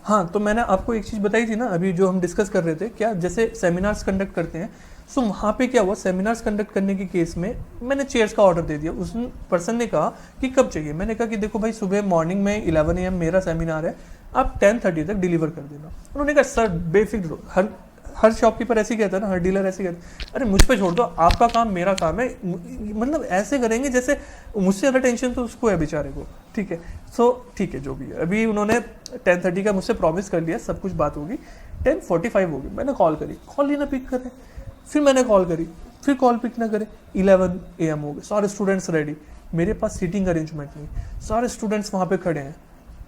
हाँ, तो मैंने आपको एक चीज़ बताई थी ना अभी जो हम डिस्कस कर रहे थे, क्या जैसे सेमिनार्स कंडक्ट करते हैं, सो वहाँ पे क्या हुआ, सेमिनार्स कंडक्ट करने के केस में मैंने चेयर्स का ऑर्डर दे दिया। उस पर्सन ने कहा कि कब चाहिए, मैंने कहा कि देखो भाई सुबह मॉर्निंग में 11 AM मेरा सेमिनार है, आप 10:30 तक डिलीवर कर देना। उन्होंने कहा सर बेफिक्र रहो, हर हर शॉपकीपर ऐसे ही कहता है ना, हर डीलर ऐसे कहता है, अरे मुझ पे छोड़ दो, आपका काम मेरा काम है, मतलब ऐसे करेंगे जैसे मुझसे ज़्यादा टेंशन तो उसको है बेचारे को। ठीक है, सो ठीक है जो भी है, अभी उन्होंने 10:30 का मुझसे प्रॉमिस कर लिया, सब कुछ बात होगी। 10:45 होगी, मैंने कॉल करी, कॉल ही ना पिक करे, फिर मैंने कॉल करी, फिर कॉल पिक ना करे। 11 AM हो गए, सारे स्टूडेंट्स रेडी, मेरे पास सीटिंग अरेंजमेंट नहीं, सारे स्टूडेंट्स वहाँ पे खड़े हैं,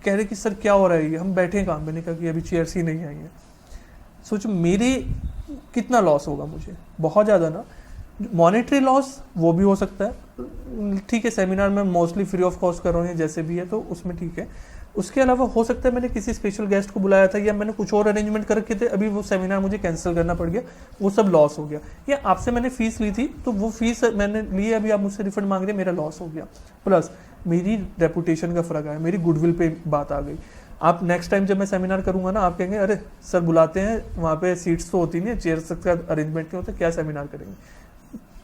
कह रहे कि सर क्या हो रहा है, ये हम बैठे हैं काम। मैंने कहा कि अभी चेयर्स ही नहीं आई हैं। सोचो मेरी कितना लॉस होगा मुझे, बहुत ज़्यादा ना। मॉनेटरी लॉस वो भी हो सकता है, ठीक है, सेमिनार में मोस्टली फ्री ऑफ कॉस्ट कर रहे हैं जैसे भी है, तो उसमें ठीक है। उसके अलावा हो सकता है मैंने किसी स्पेशल गेस्ट को बुलाया था, या मैंने कुछ और अरेंजमेंट कर रखे थे, अभी वो सेमिनार मुझे कैंसिल करना पड़ गया, वो सब लॉस हो गया। या आपसे मैंने फीस ली थी, तो वो फीस मैंने ली, अभी आप मुझसे रिफंड मांग रहे हैं, मेरा लॉस हो गया। प्लस मेरी रेपुटेशन का फर्क आया, मेरी गुडविल पे बात आ गई। आप नेक्स्ट टाइम जब मैं सेमिनार करूंगा ना, आप कहेंगे अरे सर बुलाते हैं, वहाँ पे सीट्स तो होती नहीं, चेयर्स का अरेंजमेंट नहीं होता, क्या सेमिनार करेंगे,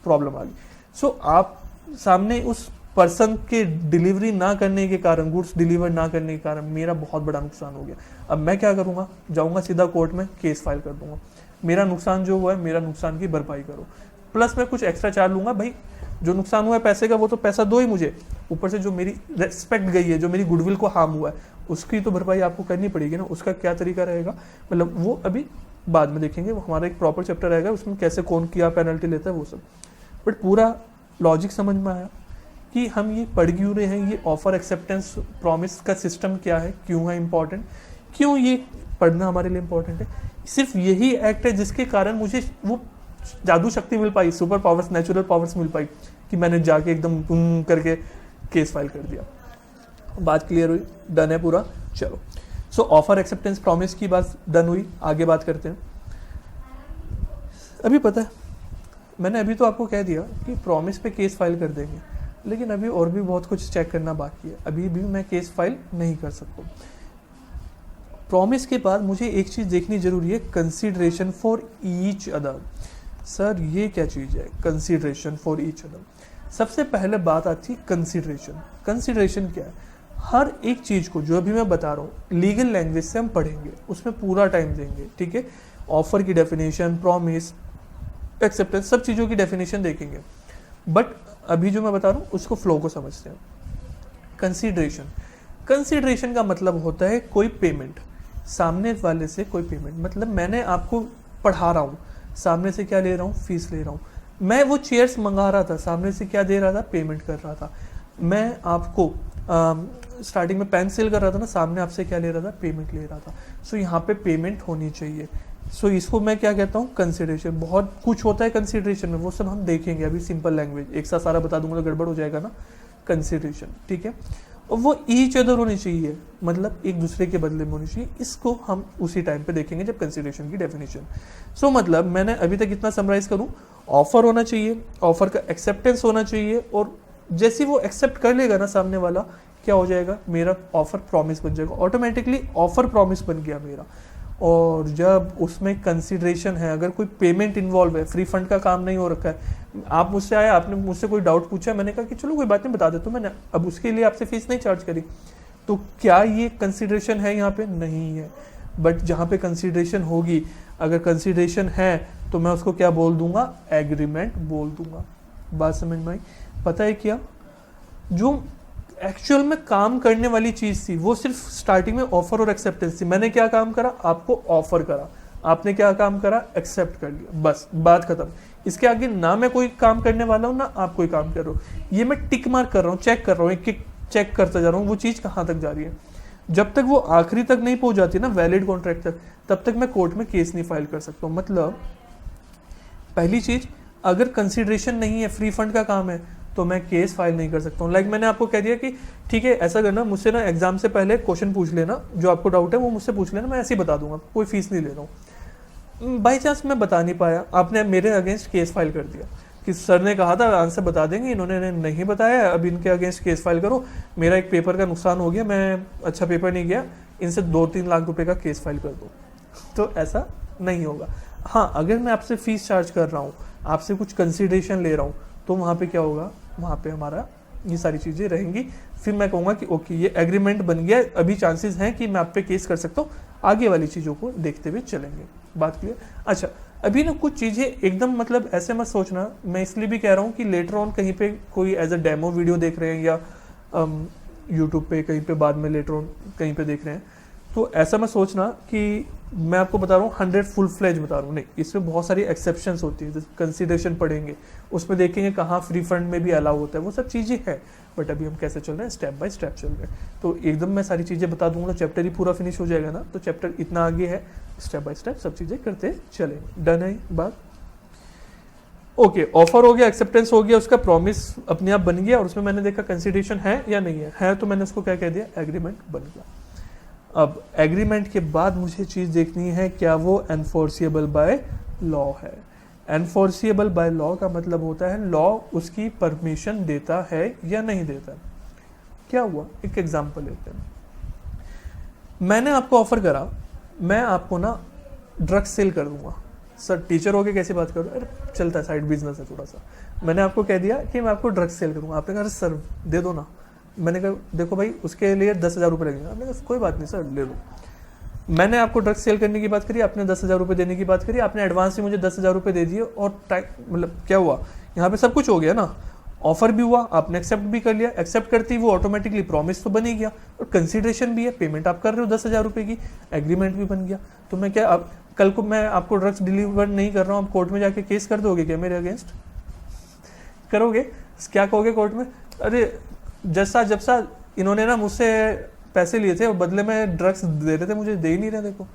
प्रॉब्लम आ गई। सो आप सामने उस पर्सन के डिलीवरी ना करने के कारण, गुड्स डिलीवर ना करने के कारण मेरा बहुत बड़ा नुकसान हो गया। अब मैं क्या करूँगा, जाऊँगा सीधा कोर्ट में केस फाइल कर दूंगा, मेरा नुकसान जो हुआ है मेरा नुकसान की भरपाई करो, प्लस मैं कुछ एक्स्ट्रा चार्ज लूँगा। भाई जो नुकसान हुआ है पैसे का, वो तो पैसा दो ही मुझे, ऊपर से जो मेरी रेस्पेक्ट गई है, जो मेरी गुडविल को हार्म हुआ है, उसकी तो भरपाई आपको करनी पड़ेगी ना। उसका क्या तरीका रहेगा, मतलब वो अभी बाद में देखेंगे, वो हमारा एक प्रॉपर चैप्टर रहेगा, उसमें कैसे कौन क्या पेनल्टी लेता है वो सब। बट पूरा लॉजिक समझ में आया कि हम ये पढ़ क्यों रहे हैं, ये ऑफर एक्सेप्टेंस प्रॉमिस का सिस्टम क्या है, क्यों है इंपॉर्टेंट, क्यों ये पढ़ना हमारे लिए इंपॉर्टेंट है। सिर्फ यही एक्ट है जिसके कारण मुझे वो जादू शक्ति मिल पाई, सुपर पावर्स, नेचुरल पावर्स मिल पाई, कि मैंने जाके एकदम करके केस फाइल कर दिया। बात क्लियर हुई, डन है पूरा। चलो, सो ऑफर एक्सेप्टेंस प्रॉमिस की बात डन हुई, आगे बात करते हैं। अभी पता है, मैंने अभी तो आपको कह दिया कि प्रॉमिस पे केस फाइल कर देंगे, लेकिन अभी और भी बहुत कुछ चेक करना बाकी है, अभी भी मैं केस फाइल नहीं कर सकता। प्रॉमिस के बाद मुझे एक चीज़ देखनी जरूरी है, consideration for each other. Sir ये क्या चीज़ है कंसीडरेशन फॉर ईच अदर? सबसे पहले बात आती है कंसीडरेशन। कंसीडरेशन क्या है? हर एक चीज़ को जो अभी मैं बता रहा हूँ लीगल लैंग्वेज से हम पढ़ेंगे, उसमें पूरा टाइम देंगे, ठीक है। ऑफर की डेफिनेशन, प्रॉमिस, एक्सेप्टेंस, सब चीज़ों की डेफिनेशन देखेंगे। बट अभी जो मैं बता रहा हूँ उसको फ्लो को समझते हैं। कंसीडरेशन, कंसीडरेशन का मतलब होता है कोई पेमेंट, सामने वाले से कोई पेमेंट। मतलब मैंने आपको पढ़ा रहा हूँ, सामने से क्या ले रहा हूँ, फीस ले रहा हूँ। मैं वो चेयर्स मंगा रहा था, सामने से क्या दे रहा था, पेमेंट कर रहा था। मैं आपको स्टार्टिंग में पेन सेल कर रहा था ना, सामने आपसे क्या ले रहा था, पेमेंट ले रहा था। सो यहाँ पे पेमेंट होनी चाहिए। सो इसको मैं क्या कहता हूँ, कंसीडरेशन। बहुत कुछ होता है कंसीडरेशन में, वो सब हम देखेंगे अभी। सिंपल लैंग्वेज एक साथ सारा बता दूंगा तो गड़बड़ हो जाएगा ना। कंसीडरेशन, ठीक है। और वो ईच अदर होनी चाहिए, मतलब एक दूसरे के बदले में होनी चाहिए। इसको हम उसी टाइम पे देखेंगे जब कंसीडरेशन की डेफिनेशन। सो मतलब मैंने अभी तक इतना समराइज करूं, ऑफर होना चाहिए, ऑफर का एक्सेप्टेंस होना चाहिए, और जैसे वो एक्सेप्ट कर लेगा ना सामने वाला, क्या हो जाएगा, मेरा ऑफर प्रॉमिस बन जाएगा, ऑटोमेटिकली ऑफर प्रॉमिस बन गया मेरा। और जब उसमें कंसीडरेशन है, अगर कोई पेमेंट इन्वॉल्व है, फ्री फंड का काम नहीं हो रखा है, आप मुझसे आए, आपने मुझसे कोई डाउट पूछा, मैंने कहा कि चलो कोई बात नहीं बता देता हूं, मैंने अब उसके लिए आपसे फीस नहीं चार्ज करी, तो क्या ये कंसीडरेशन है? यहाँ पे नहीं है। बट जहाँ पे कंसीडरेशन होगी, अगर कंसीडरेशन है तो मैं उसको क्या बोल दूंगा, एग्रीमेंट बोल दूंगा। बात समझ में आई? पता है क्या, जो एक्चुअल में काम करने वाली चीज थी वो सिर्फ स्टार्टिंग में ऑफर और एक्सेप्टेंस थी। मैंने क्या काम करा, आपको ऑफर करा, आपने क्या काम करा, एक्सेप्ट कर लिया, बस बात खत्म। इसके आगे ना मैं कोई काम करने वाला हूं, ना आप कोई काम कर रहे हो। ये मैं टिक मार्क कर रहा हूँ, चेक कर रहा हूँ, एक चेक करता जा रहा हूँ वो चीज कहाँ तक जा रही है। जब तक वो आखिरी तक नहीं पहुंच जाती ना, वैलिड कॉन्ट्रैक्ट तक, तब तक मैं कोर्ट में केस नहीं फाइल कर सकता हूँ। मतलब पहली चीज, अगर कंसिडरेशन नहीं है, फ्री फंड का काम है, तो मैं केस फाइल नहीं कर सकता हूँ। लाइक मैंने आपको कह दिया कि ठीक है ऐसा करना, मुझसे ना एग्जाम से पहले क्वेश्चन पूछ लेना, जो आपको डाउट है वो मुझसे पूछ लेना, मैं ऐसे ही बता दूंगा, कोई फीस नहीं ले रहा हूँ। बाई चांस मैं बता नहीं पाया, आपने मेरे अगेंस्ट केस फाइल कर दिया कि सर ने कहा था आंसर बता देंगे, इन्होंने नहीं बताया, अब इनके अगेंस्ट केस फाइल करो, मेरा एक पेपर का नुकसान हो गया, मैं अच्छा पेपर नहीं गया, इनसे 2-3 लाख रुपए का केस फाइल कर दो, तो ऐसा नहीं होगा। हाँ, अगर मैं आपसे फीस चार्ज कर रहा हूँ, आपसे कुछ कंसिडरेशन ले रहा हूँ, तो वहाँ पे क्या होगा, वहाँ पे हमारा ये सारी चीज़ें रहेंगी। फिर मैं कहूँगा कि ओके ये एग्रीमेंट बन गया, अभी चांसेस हैं कि मैं आप पे केस कर सकता हूँ, आगे वाली चीज़ों को देखते हुए चलेंगे। बात क्लियर? अच्छा, अभी ना कुछ चीज़ें एकदम मतलब ऐसे मत सोचना, मैं इसलिए भी कह रहा हूँ कि लेटर ऑन कहीं पे कोई एज अ डेमो वीडियो देख रहे हैं या यूट्यूब पे कहीं पे बाद में लेटर ऑन कहीं पे देख रहे हैं, तो ऐसा मत सोचना कि मैं आपको बता रहा हूँ 100 फुल फ्लेज बता रहा हूँ, नहीं, इसमें बहुत सारी एक्सेप्शंस होती है, कंसिडरेशन पढ़ेंगे, उसमें देखेंगे कहाँ फ्री फंड में भी अलाउ होता है, वो सब चीज़ें हैं। बट अभी हम कैसे चल रहे हैं, स्टेप बाय स्टेप चल रहे हैं, तो एकदम मैं सारी चीज़ें बता दूंगा, चैप्टर ही पूरा फिनिश हो जाएगा ना, तो चैप्टर इतना आगे है, स्टेप बाय स्टेप सब चीज़ें करते चलेंगे। डन है बात? ओके, ऑफर हो गया, एक्सेप्टेंस हो गया, उसका प्रॉमिस अपने आप बन गया, और उसमें मैंने देखा कंसिडरेशन है या नहीं है तो मैंने उसको क्या कह दिया, एग्रीमेंट बन गया। अब एग्रीमेंट के बाद मुझे चीज़ देखनी है, क्या वो एनफोर्सिएबल बाय लॉ है। एनफोर्सिएबल बाय लॉ का मतलब होता है लॉ उसकी परमिशन देता है या नहीं देता। क्या हुआ, एक एग्जांपल लेते हैं। मैंने आपको ऑफर करा, मैं आपको ना ड्रग्स सेल कर दूंगा। सर टीचर हो के कैसी बात करो, अरे चलता है, साइड बिजनेस है थोड़ा सा। मैंने आपको कह दिया कि मैं आपको ड्रग्स सेल करूंगा, आपने कहा सर दे दो ना। मैंने कहा देखो भाई उसके लिए 10,000 रुपये लगेंगे, आपने कहा कोई बात नहीं सर ले लो। मैंने आपको ड्रग्स सेल करने की बात करी, आपने 10,000 रुपये देने की बात करी, आपने एडवांस ही मुझे 10,000 रुपये दे दिए, और मतलब क्या हुआ, यहाँ पे सब कुछ हो गया ना, ऑफर भी हुआ, आपने एक्सेप्ट भी कर लिया, एक्सेप्ट करती वो ऑटोमेटिकली प्रॉमिस तो बन ही गया, और कंसिडरेशन भी है, पेमेंट आप कर रहे हो 10,000 रुपये की, एग्रीमेंट भी बन गया। तो मैं क्या, अब कल को मैं आपको ड्रग्स डिलीवर नहीं कर रहा हूँ, आप कोर्ट में जाके केस कर दोगे क्या मेरे अगेंस्ट? करोगे? क्या कहोगे कोर्ट में, अरे जैसा जब सा इन्होंने ना मुझसे पैसे लिए थे और बदले में ड्रग्स दे रहे थे, मुझे दे ही नहीं रहे। देखो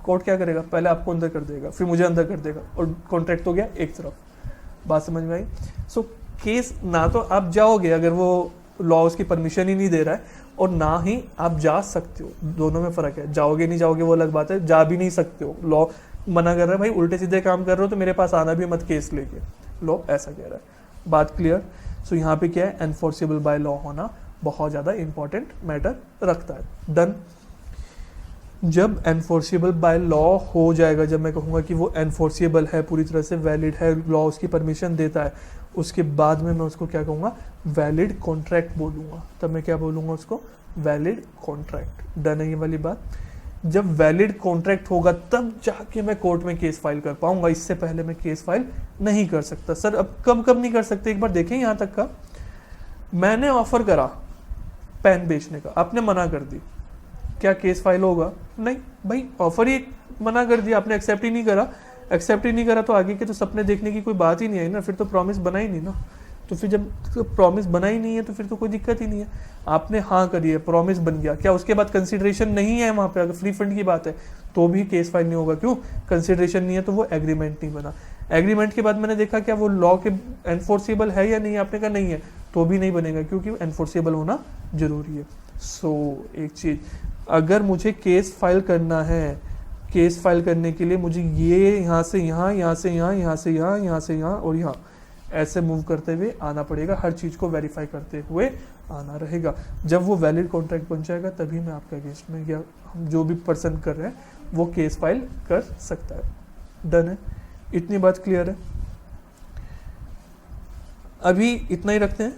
कोर्ट क्या करेगा, पहले आपको अंदर कर देगा, फिर मुझे अंदर कर देगा, और कॉन्ट्रैक्ट तो गया एक तरफ। बात समझ में आई? सो केस ना तो आप जाओगे अगर वो लॉ उसकी परमिशन ही नहीं दे रहा है, और ना ही आप जा सकते हो, दोनों में फर्क है। जाओगे नहीं जाओगे वो अलग बात है, जा भी नहीं सकते हो, लॉ मना कर रहा है भाई उल्टे सीधे काम कर रहे हो तो मेरे पास आना भी मत केस लेके, लॉ ऐसा कह रहा है। बात क्लियर? सो यहाँ पे क्या है, एनफोर्सेबल बाय लॉ होना बहुत ज़्यादा इंपॉर्टेंट मैटर रखता है। डन। जब एनफोर्सेबल बाय लॉ हो जाएगा, जब मैं कहूँगा कि वो एनफोर्सेबल है, पूरी तरह से वैलिड है, लॉ उसकी परमिशन देता है, उसके बाद में मैं उसको क्या कहूँगा, वैलिड कॉन्ट्रैक्ट बोलूँगा। तब मैं क्या बोलूँगा उसको, वैलिड कॉन्ट्रैक्ट। डन है ये वाली बात? जब वैलिड कॉन्ट्रैक्ट होगा तब जाके मैं कोर्ट में केस फाइल कर पाऊंगा, इससे पहले मैं केस फाइल नहीं कर सकता। सर अब कब नहीं कर सकते, एक बार देखें यहाँ तक का। मैंने ऑफर करा पेन बेचने का, आपने मना कर दी, क्या केस फाइल होगा? नहीं भाई, ऑफर ही मना कर दिया आपने, एक्सेप्ट ही नहीं करा। एक्सेप्ट ही नहीं करा तो आगे के तो सपने देखने की कोई बात ही नहीं आई ना, फिर तो प्रॉमिस बना ही नहीं ना। तो फिर जब प्रॉमिस बना ही नहीं है तो फिर तो कोई दिक्कत ही नहीं है। आपने हाँ करी है, प्रॉमिस बन गया, क्या उसके बाद कंसिडरेशन नहीं है वहाँ पे? अगर फ्री फंड की बात है तो भी केस फाइल नहीं होगा। क्यों? कंसिडरेशन नहीं है तो वो एग्रीमेंट नहीं बना। एग्रीमेंट के बाद मैंने देखा क्या वो लॉ के एनफोर्सेबल है या नहीं, आपने कहा नहीं है, तो भी नहीं बनेगा, क्योंकि एनफोर्सेबल होना जरूरी है। सो एक चीज़, अगर मुझे केस फाइल करना है, केस फाइल करने के लिए मुझे ये यहाँ से यहाँ, यहाँ से यहाँ, यहाँ से यहाँ, यहाँ से यहाँ और यहाँ ऐसे मूव करते हुए आना पड़ेगा, हर चीज़ को वेरीफाई करते हुए आना रहेगा। जब वो वैलिड कॉन्ट्रैक्ट बन जाएगा तभी मैं आपके अगेंस्ट में या हम जो भी पर्सन कर रहे हैं वो केस फाइल कर सकता है। डन है? इतनी बात क्लियर है? अभी इतना ही रखते हैं,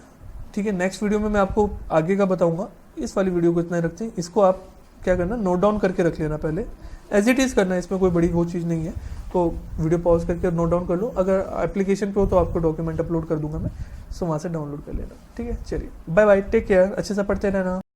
ठीक है। नेक्स्ट वीडियो में मैं आपको आगे का बताऊंगा। इस वाली वीडियो को इतना ही रखते हैं। इसको आप क्या करना, नोट डाउन करके रख लेना पहले, एज इट इज़ करना है, इसमें कोई बड़ी वो चीज़ नहीं है। तो वीडियो पॉज करके नोट डाउन कर लो। अगर एप्लीकेशन पे हो तो आपको डॉक्यूमेंट अपलोड कर दूंगा मैं, सो वहाँ से डाउनलोड कर लेना, ठीक है। चलिए बाय बाय, टेक केयर, अच्छे से पढ़ते रहना।